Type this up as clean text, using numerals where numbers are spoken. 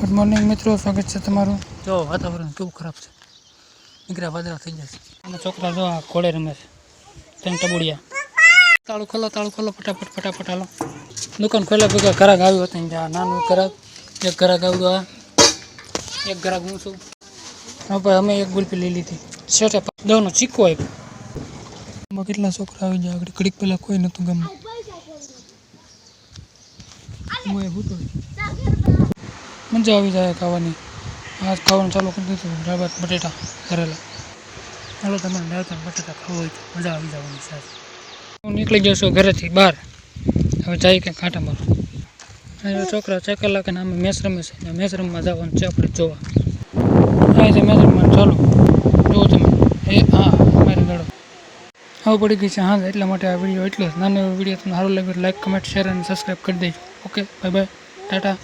Good morning મિત્રો, સ્વાગત છે તમારું. જો વાતાવરણ કેવું ખરાબ છે, નીકળ્યા વાદળા થઈ જશે. અને છોકરા જો આ ઘોડે રમે છે, તેમ ટબુડિયા. તાળું ખોલો ફટાફટ હાલો. દુકાન ખોલ્યા ભેગા ઘરાક આવ્યું હતું, ત્યાં નાનું ઘરાક, એક ઘરાક આવ્યું, આ એક ઘરાક હું છું. હા ભાઈ, અમે એક ગુલ્ફી લઈ લીધી, શેઠે દવાનો ચીકો આપ્યો. એમાં કેટલા છોકરા આવી જાય આગળ, ઘડીક પહેલાં કોઈ નહોતું ગામમાં. મજા આવી જાય ખાવાની. આજ ખાવાનું ચાલુ કરી દીધું, દાળ ભાત બટેટા કરેલા. ચાલો તમારે દાળ ભાત બટેટા ખાવું હોય તો મજા આવી જવાની સાથે. હું નીકળી ગયો છું ઘરેથી બહાર, હવે જાય કંઈક કાંટા મારો. અહીંયા છોકરા સાયકલ લાગે ને આમાં મેચ રમે છે, મેચ રમવા જવાનું છે આપણે જોવા. અહીં છે મેચ રમવાનું ચાલુ, જુઓ તમે. હા મારી ગળો હવે પડી ગઈ છે હા, એટલા માટે આ વિડીયો એટલો જ નાનો વિડીયો તમને સારું લાગ્યો લાઈક કમેન્ટ શેર અને સબસ્ક્રાઈબ કરી દેજો. Okay, bye bye, Tata.